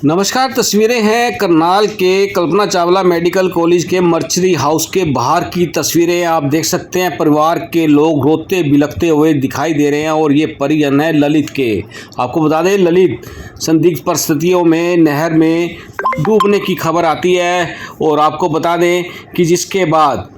नमस्कार। तस्वीरें हैं करनाल के कल्पना चावला मेडिकल कॉलेज के मर्चरी हाउस के बाहर की तस्वीरें आप देख सकते हैं। परिवार के लोग रोते बिलखते हुए दिखाई दे रहे हैं और ये परिजन है ललित के। आपको बता दें, ललित संदिग्ध परिस्थितियों में नहर में डूबने की खबर आती है और आपको बता दें कि जिसके बाद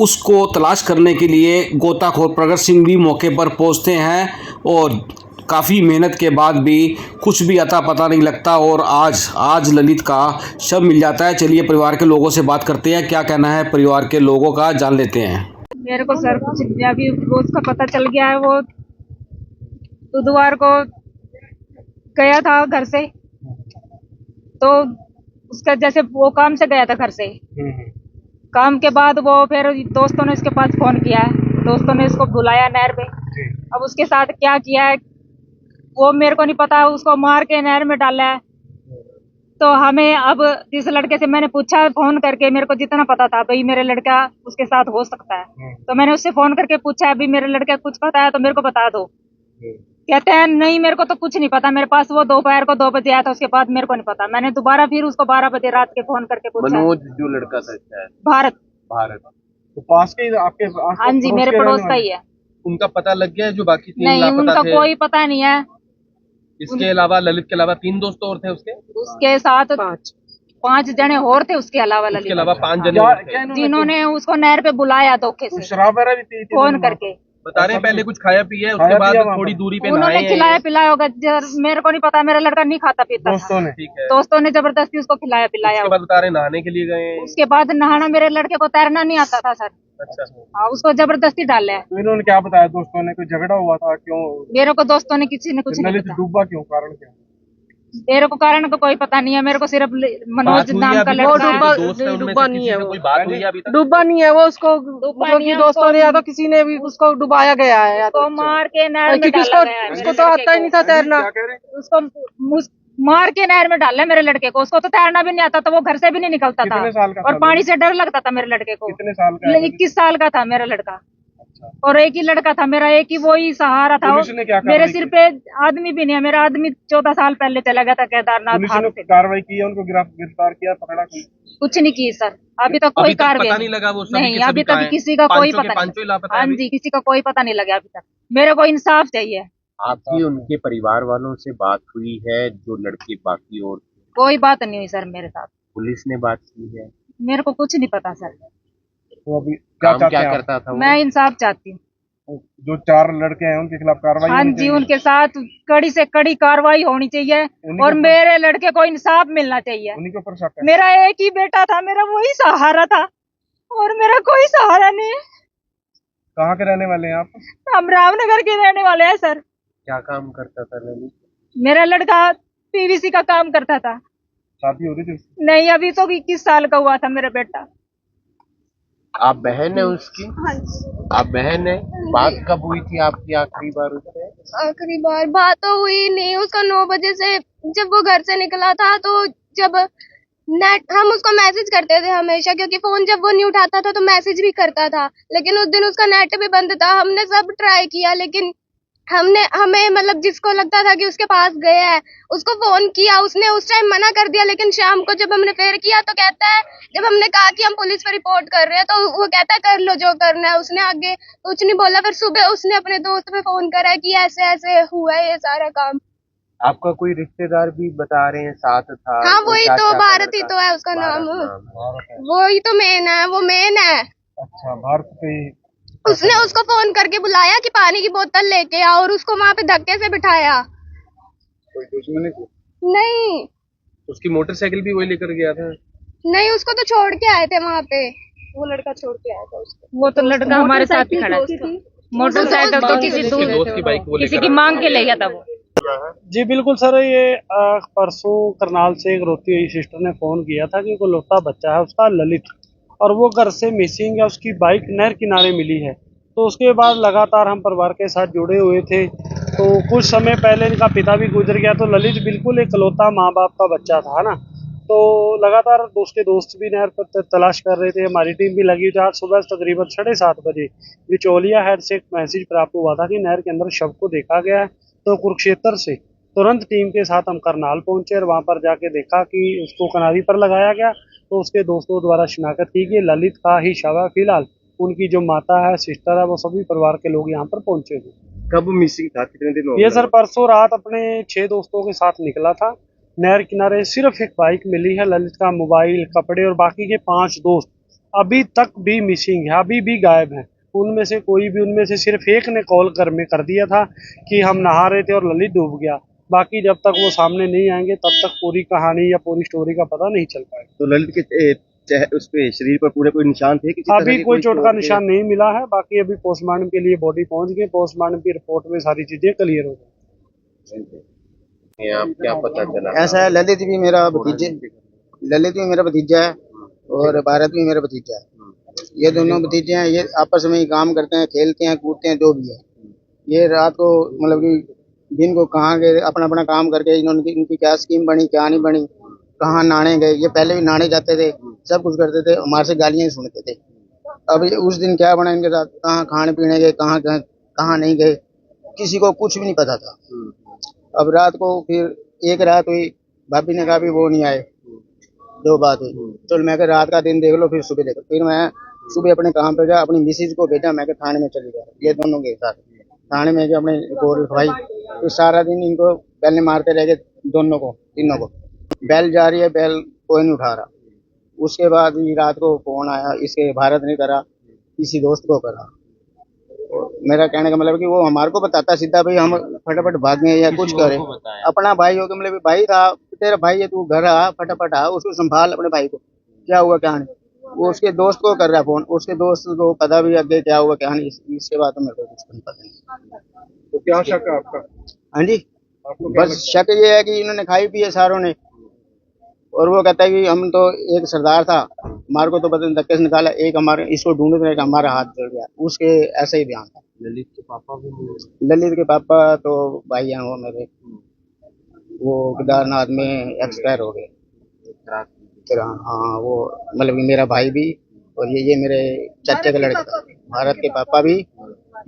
उसको तलाश करने के लिए गोताखोर प्रगट सिंह भी मौके पर पहुंचते हैं और काफ़ी मेहनत के बाद भी कुछ भी अता पता नहीं लगता और आज ललित का शव मिल जाता है। चलिए परिवार के लोगों से बात करते हैं, क्या कहना है परिवार के लोगों का जान लेते हैं। मेरे को सर कुछ अभी रोज का पता चल गया है। वो बुधवार को गया था घर से, तो उसका जैसे वो काम से गया था घर से। काम के बाद वो फिर दोस्तों ने इसके पास फोन किया है, दोस्तों ने इसको बुलाया नहर पे। अब उसके साथ क्या किया है वो मेरे को नहीं पता, उसको मार के नहर में डाला है। तो हमें अब जिस लड़के से मैंने पूछा फोन करके, मेरे को जितना पता था भाई मेरे लड़का उसके साथ हो सकता है, तो मैंने उससे फोन करके पूछा अभी मेरे लड़के कुछ पता है तो मेरे को बता दो। कहते हैं नहीं मेरे को तो कुछ नहीं पता, मेरे पास वो दोपहर को 2 बजे आया था, उसके बाद मेरे को नहीं पता। मैंने दोबारा फिर उसको 12 बजे रात के फोन करके पूछा। मनोज जो लड़का था शायद भारत तो पास के आपके हाँ जी, मेरे पड़ोस का ही है। उनका पता लग गया है जो बाकी 3 नहीं लापता उनका थे? कोई पता नहीं है। इसके अलावा ललित के अलावा 3 दोस्त और थे उसके साथ 5 जने और थे उसके अलावा उसके ललित, अलावा 5 जने और थे जिन्होंने उसको नहर पे बुलाया धोखे से शराब वगैरह भी पी थी फोन करके। बता रहे हैं पहले कुछ खाया पिया है, उसके बाद थोड़ी दूरी पे उन्होंने नहाए हैं। खिलाया पिलाया होगा, मेरे को नहीं पता, मेरा लड़का नहीं खाता पीता दोस्तों ने। ठीक है, दोस्तों ने जबरदस्ती उसको खिलाया पिलाया उसके बाद बता रहे हैं नहाने के लिए गए हैं। उसके बाद नहाना, मेरे लड़के को तैरना नहीं आता था सर। अच्छा, हाँ, उसको जबरदस्ती डाला है। तो इन्होंने क्या बताया दोस्तों ने? कोई झगड़ा हुआ था? क्यों मेरे को दोस्तों ने किसी ने कुछ नहीं ललित बताया। डूबा क्यों? कारण क्या? मेरे को कारण का कोई पता नहीं है, मेरे को सिर्फ मनोज नाम का लड़का है। दोस्त है उनमें से किसी से कोई बात हुई है अभी तक? डूबा नहीं है वो, उसको मतलब कि दोस्तों ने या तो किसी ने भी उसको डुबाया गया है या तो मार के नहर में क्योंकि डाला गया है। उसको तो आता ही नहीं था तैरना। क्या कह रहे हैं? उसको मार के नहर में डाला है मेरे लड़के को। उसको तो तैरना भी नहीं आता था, वो घर से भी नहीं निकलता था कितने साल का और था? पानी से डर लगता था मेरे लड़के को। कितने साल का है? 21 साल का था मेरा लड़का। और एक ही लड़का था मेरा, एक ही वो ही सहारा था। पुलिस ने क्या मेरे कार्रवाई सिर पे आदमी भी नहीं है, मेरा आदमी 14 साल पहले चला गया था केदारनाथ पुलिस हाथ ने से। कार्रवाई की है? उनको गिरफ्तार किया, पकड़ा? कोई कुछ नहीं की सर, अभी तक कोई अभी तक कार्रवाई पता नहीं लगा वो सभी नहीं, के सभी अभी कहाँ तक हैं? किसी का कोई पांचों के पता पांचों ही नहीं। लापता है हाँ अभी? जी, किसी का कोई पता नहीं लगा अभी तक। मेरे को इंसाफ चाहिए। आपकी उनके परिवार वालों से बात हुई है जो लड़के बाकी और कोई बात नहीं हुई सर मेरे साथ, पुलिस ने बात की है? मेरे को कुछ नहीं पता सर। तो अभी क्या काम चाहते क्या हैं आप? करता था वो? मैं इंसाफ चाहती हूँ। जो 4 लड़के हैं उनके खिलाफ कार्रवाई हाँ होनी जी, चाहिए। उनके साथ कड़ी से कड़ी कार्रवाई होनी चाहिए उन्हीं और के मेरे लड़के को इंसाफ मिलना चाहिए। उन्हीं के ऊपर शक है। मेरा एक ही बेटा था, मेरा वही सहारा था और मेरा कोई सहारा नहीं है। कहाँ के रहने वाले हैं आप? हम रामनगर के रहने वाले हैं सर। क्या काम करता था ललित? मेरा लड़का पीवीसी का काम करता था। शादी हो रही थी? नहीं, अभी तो 21 साल का हुआ था मेरा बेटा। आप बहन है उसकी? हाँ जी। आप बहन है? बात कब हुई थी आपकी आखिरी बार उससे? आखिरी बार बात तो हुई नहीं, उसका 9 बजे से जब वो घर से निकला था, तो जब नेट हम उसको मैसेज करते थे हमेशा, क्योंकि फोन जब वो नहीं उठाता था तो मैसेज भी करता था, लेकिन उस दिन उसका नेट भी बंद था। हमने सब ट्राई किया, लेकिन हमें मतलब जिसको लगता था कि उसके पास गया है उसको फोन किया, उसने उस टाइम मना कर दिया। लेकिन शाम को जब हमने फिर किया तो कहता है, जब हमने कहा कि हम पुलिस पर रिपोर्ट कर रहे हैं, तो वो कहता है कर लो जो करना है। उसने आगे कुछ नहीं बोला। फिर सुबह उसने अपने दोस्त पे फोन करा कि ऐसे ऐसे हुआ है ये सारा काम। आपका कोई रिश्तेदार भी बता रहे हैं साथ था? हाँ, वो वही चाचा तो का भारत ही लड़का? तो है उसका नाम। भारत है। वही तो मेन है, वो मेन है। अच्छा, भारत पे ही। उसने उसको फोन करके बुलाया कि पानी की बोतल लेके आओ और उसको वहाँ पे धक्के से बिठाया। कोई दुश्मनी थी? नहीं उसकी मोटरसाइकिल भी वही लेकर गया था? नहीं, उसको तो छोड़ के आए थे वहाँ पे, वो लड़का छोड़ के आया था उसको। वो तो लड़का हमारे साथ ही खड़ा था। मोटरसाइकिल तो किसी उसके दोस्त की बाइक वो किसी लेकर की मांग के ले गया था वो। जी बिल्कुल सर, ये परसों करनाल से एक रोती हुई सिस्टर ने फोन किया था कि कोई लौता बच्चा है उसका ललित, और वो घर से मिसिंग है। उसकी बाइक नहर किनारे मिली है। तो उसके बाद लगातार हम परिवार के साथ जुड़े हुए थे। तो कुछ समय पहले इनका पिता भी गुजर गया, तो ललित बिल्कुल एक इकलौता माँ बाप का बच्चा था ना। तो लगातार उसके दोस्त भी नहर पर तलाश कर रहे थे, हमारी टीम भी लगी थी। आज सुबह तकरीबन 7:30 बजे बिचौलिया हेड से एक मैसेज प्राप्त हुआ था कि नहर के अंदर शव को देखा गया है। तो कुरुक्षेत्र से तुरंत टीम के साथ हम करनाल पहुंचे और वहां पर जाके देखा कि उसको कनारी पर लगाया गया। तो उसके दोस्तों द्वारा शिनाख्त की गई। ललित का ही शव है फिलहाल। उनकी जो माता है, सिस्टर है, वो सभी परिवार के लोग यहाँ पर पहुंचे थे। कब मिसिंग था, कितने दिन हो ये गए? सर परसों रात अपने 6 दोस्तों के साथ निकला था। नहर किनारे सिर्फ एक बाइक मिली है। ललित का मोबाइल, कपड़े और बाकी के 5 दोस्त अभी तक भी मिसिंग है, अभी भी गायब हैं। उनमें से कोई भी, उनमें से सिर्फ एक ने कॉल कर दिया था कि हम नहा रहे थे और ललित डूब गया। बाकी जब तक वो सामने नहीं आएंगे तब तक पूरी कहानी या पूरी स्टोरी का पता नहीं चल पाएगा। तो ललित के उस पे शरीर पर पूरे कोई निशान थे? किसी तरह अभी के कोई चोट का के? निशान नहीं मिला है। बाकी अभी पोस्टमार्टम के लिए बॉडी पहुंच गई। पोस्टमार्टम की रिपोर्ट में सारी चीजें क्लियर हो गई। आप क्या पता चला? ऐसा है, ललित भी मेरा भतीजा है और भारत भी मेरा भतीजा है। ये दोनों भतीजे हैं। ये आपस में ही काम करते हैं, खेलते हैं, कूदते हैं, जो भी है। ये रात को मतलब कि दिन को कहाँ गए, अपना अपना काम करके इन्होंने इनकी क्या स्कीम बनी, क्या नहीं बनी, कहाँ नहाने गए। ये पहले भी नहाने जाते थे, सब कुछ करते थे, हमारे से गालियाँ ही सुनते थे। अब उस दिन क्या बना इनके साथ, कहाँ खाने पीने गए, कहाँ नहीं गए, किसी को कुछ भी नहीं पता था। अब रात को फिर एक रात हुई, भाभी ने कहा भी वो नहीं आए, जो बात हुई। चलो मैं कहा रात का दिन देख लो, फिर सुबह देखो। फिर मैं सुबह अपने काम पे गया, अपनी मिसेज को भेजा, मैं कहा थाने में चली गया। ये दोनों के साथ थाने में गए, अपने रिपोर्ट लिखवाई। फिर सारा दिन इनको बैल मारते रह गए, दोनों को, तीनों को। बैल जा रही है, बैल कोई नहीं उठा रहा। उसके बाद रात को फोन आया, इसके भारत ने करा, किसी दोस्त को करा। मेरा कहने का मतलब कि वो हमारे को बताता सीधा, भाई हम फटाफट भागें या कुछ करें। अपना भाई हो, मतलब भाई था, तेरा भाई है, तू घर आ, फटाफट आ, उसको संभाल अपने भाई को, क्या हुआ क्या नहीं। वो उसके दोस्त को कर रहा है फोन, उसके दोस्त को पता भी आगे क्या हुआ क्या नहीं। इसके बाद तो मेरे को कुछ नहीं पता नहीं। तो क्या शक है आपका? हाँ जी, बस शक ये है कि इन्होंने खाई पी है सारों ने। और वो कहता है कि हम तो, एक सरदार था, हमारे को तो पता नहीं धक्के से निकाला, एक हमारे इसको ढूंढते रहे, हमारा हाथ जल गया। उसके ऐसा ही बयान था। ललित के पापा भी ललित के पापा तो भाई हैं वो मेरे, वो केदारनाथ में एक्सपायर हो गए। हाँ, वो मतलब कि मेरा भाई भी और ये मेरे चाचे का लड़का था। भारत के पापा भी,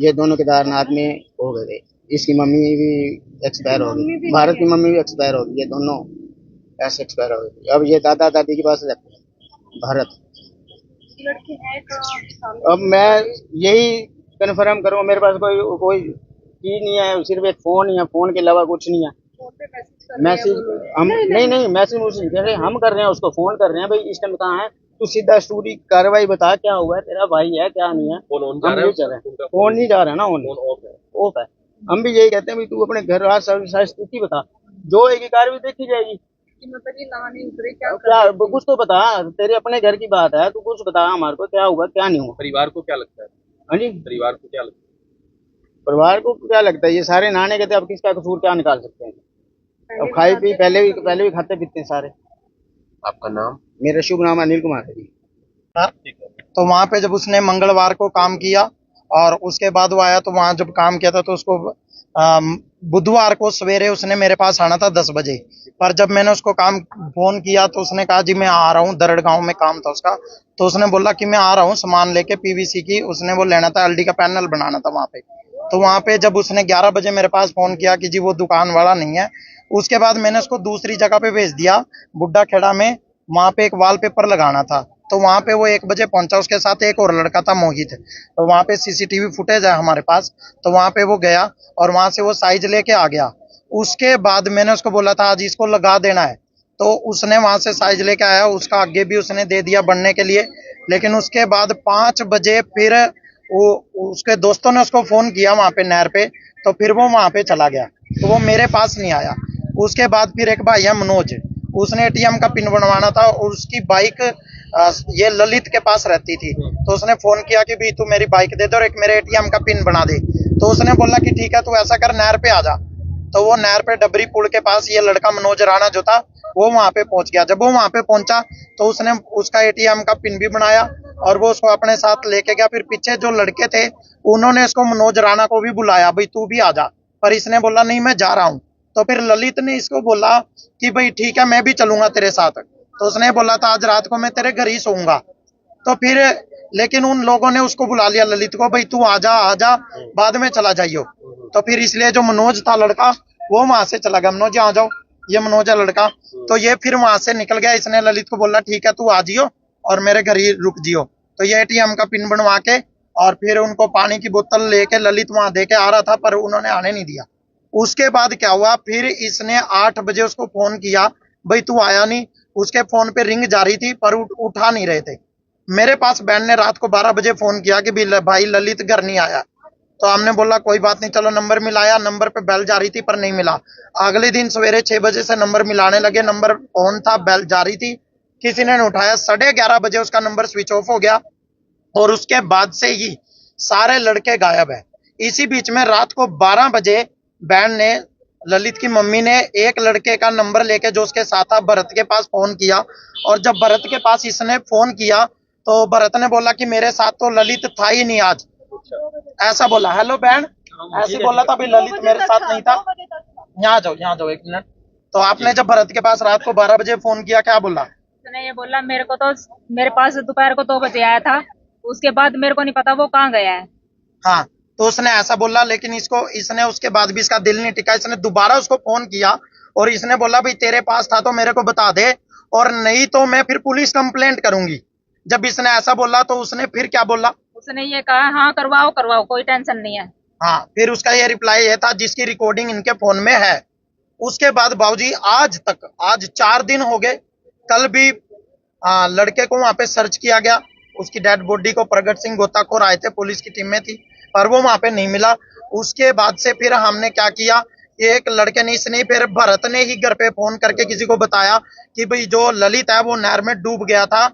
ये दोनों केदारनाथ में हो गए थे। इसकी मम्मी भी एक्सपायर हो गई, भारत की मम्मी भी एक्सपायर हो गई। ये दोनों ऐसे एक्सपायर हो गए। अब ये दादा दादी के पास रहते हैं भारत। अब मैं यही कन्फर्म करूँ, मेरे पास कोई चीज नहीं है, सिर्फ एक फोन ही है, फोन के अलावा कुछ नहीं है। मैसेज हम नहीं मैसेज जैसे हम कर रहे हैं, उसको फोन कर रहे हैं, भाई इस टाइम कहाँ है, तू सीधा स्टोरी कार्रवाई बता, क्या हुआ है, तेरा भाई है क्या नहीं है। फोन नहीं जा रहा है ना, ऑफ है। हम भी यही कहते हैं, भाई तू अपने घर स्थिति बता, जो होगी कार्रवाई देखी जाएगी। क्या कुछ तो बता, तेरे अपने घर की बात है, तू कुछ बता हमारे को, क्या हुआ क्या नहीं हुआ। परिवार को क्या लगता है? हाँ जी, परिवार को क्या लगता है? परिवार को क्या लगता है, ये सारे नहाने गए थे, अब किसका कसूर क्या निकाल सकते हैं। अब खाई पी पहले भी खाते पीते हैं सारे। आपका नाम? मेरा शुभ नाम अनिल कुमार है जी। तो वहाँ पे जब उसने मंगलवार को काम किया और उसके बाद वो आया, तो वहाँ जब काम किया था तो उसको बुधवार को सवेरे उसने मेरे पास आना था 10 बजे। पर जब मैंने उसको फोन किया तो उसने कहा जी मैं आ रहा हूँ, दरड़ गांव में काम था उसका। तो उसने बोला कि मैं आ रहा हूँ सामान लेके, पीवीसी की उसने वो लेना था, एलडी का पैनल बनाना था वहाँ पे। तो वहाँ पे जब उसने 11 बजे मेरे पास फोन किया कि जी वो दुकान वाला नहीं है, उसके बाद मैंने उसको दूसरी जगह पे भेज दिया, बुड्ढा खेड़ा में। वहाँ पे एक वॉलपेपर लगाना था, तो वहाँ पे वो 1 बजे पहुंचा। उसके साथ एक और लड़का था, मोहित। तो वहाँ पे सीसीटीवी फुटेज है हमारे पास, तो वहाँ पे वो गया और वहाँ से वो साइज लेके आ गया। उसके बाद मैंने उसको बोला था आज इसको लगा देना है, तो उसने वहाँ से साइज लेके आया, उसका आगे भी उसने दे दिया बनने के लिए। लेकिन उसके बाद 5 बजे फिर वो उसके दोस्तों ने उसको फोन किया वहाँ पे नहर पे, तो फिर वो वहाँ पे चला गया, तो वो मेरे पास नहीं आया। उसके बाद फिर एक भाई है मनोज, उसने एटीएम का पिन बनवाना था और उसकी बाइक ये ललित के पास रहती थी। तो उसने फोन किया कि भाई तू मेरी बाइक दे दे और एक मेरे एटीएम का पिन बना दे। तो उसने बोला कि ठीक है, तू ऐसा कर नहर पे आ जा। तो वो नहर पे डबरी पुल के पास ये लड़का मनोज राणा जो था वो वहां पे पहुंच गया। जब वो वहां पे पहुंचा तो उसने उसका एटीएम का पिन भी बनाया और वो उसको अपने साथ लेके गया। फिर पीछे जो लड़के थे उन्होंने इसको मनोज राणा को भी बुलाया, भाई तू भी आ जा, पर इसने बोला नहीं मैं जा रहा हूँ। तो फिर ललित ने इसको बोला कि भाई ठीक है मैं भी चलूंगा तेरे साथ। तो उसने बोला था आज रात को मैं तेरे घर ही सोऊंगा। तो फिर लेकिन उन लोगों ने उसको बुला लिया ललित को, भाई तू आ जा बाद में चला जाइयो। तो फिर इसलिए जो मनोज था लड़का वो वहां से चला गया, मनोज आ जाओ, ये मनोज है लड़का। तो ये फिर वहां से निकल गया, इसने ललित को बोला ठीक है तू आ जियो और मेरे घर ही रुक जियो। तो ये एटीएम का पिन बनवा के और फिर उनको पानी की बोतल लेके ललित वहां दे के आ रहा था, पर उन्होंने आने नहीं दिया। उसके बाद क्या हुआ, फिर इसने 8 बजे उसको फोन किया, भाई तू आया नहीं। उसके फोन पे रिंग जा रही थी पर उठा नहीं रहे थे। मेरे पास बहन ने रात को 12 बजे फोन किया कि भाई ललित घर नहीं आया। तो हमने बोला कोई बात नहीं, चलो नंबर मिलाया, नंबर पे बेल जा रही थी पर नहीं मिला। अगले दिन सवेरे 6 बजे से नंबर मिलाने लगे, नंबर ऑन था, बेल जा रही थी, किसी ने नहीं उठाया। 11:30 बजे उसका नंबर स्विच ऑफ हो गया और उसके बाद से ही सारे लड़के गायब है। इसी बीच में रात को 12 बजे बहन ने, ललित की मम्मी ने एक लड़के का नंबर लेके जो उसके साथ था भरत के पास फोन किया। और जब भरत के पास इसने फोन किया तो भरत ने बोला कि मेरे साथ तो ललित था ही नहीं आज, ऐसा बोला। हेलो बहन, ऐसे बोला था, भाई ललित मेरे साथ नहीं था। यहाँ जाओ 1 मिनट। तो आपने जब भरत के पास रात को 12 बजे फोन किया, क्या बोला? उसने ये बोला मेरे को तो, मेरे पास दोपहर को 2 बजे आया था, उसके बाद मेरे को नहीं पता वो कहाँ गया है। हाँ, तो उसने ऐसा बोला, लेकिन इसने उसके बाद भी इसका दिल नहीं टिका। इसने दोबारा उसको फोन किया और इसने बोला भाई तेरे पास था तो मेरे को बता दे और नहीं तो मैं फिर पुलिस कंप्लेंट करूंगी। जब इसने ऐसा बोला तो उसने फिर क्या बोला? उसने ये कहा हाँ करवाओ, कोई टेंशन नहीं है। हाँ, फिर उसका ये रिप्लाई ये था जिसकी रिकॉर्डिंग इनके फोन में है। उसके बाद बाबूजी आज 4 दिन हो गए, कल भी लड़के को वहां पे सर्च किया गया, उसकी डेड बॉडी को प्रगट सिंह गोताखोर आए थे, पुलिस की टीम में थी, पर वो वहां पे नहीं मिला। उसके बाद से फिर हमने क्या किया, एक लड़के ने, इसने फिर भरत ने ही घर पे फोन करके किसी को बताया कि भाई जो ललित है वो नहर में डूब गया था।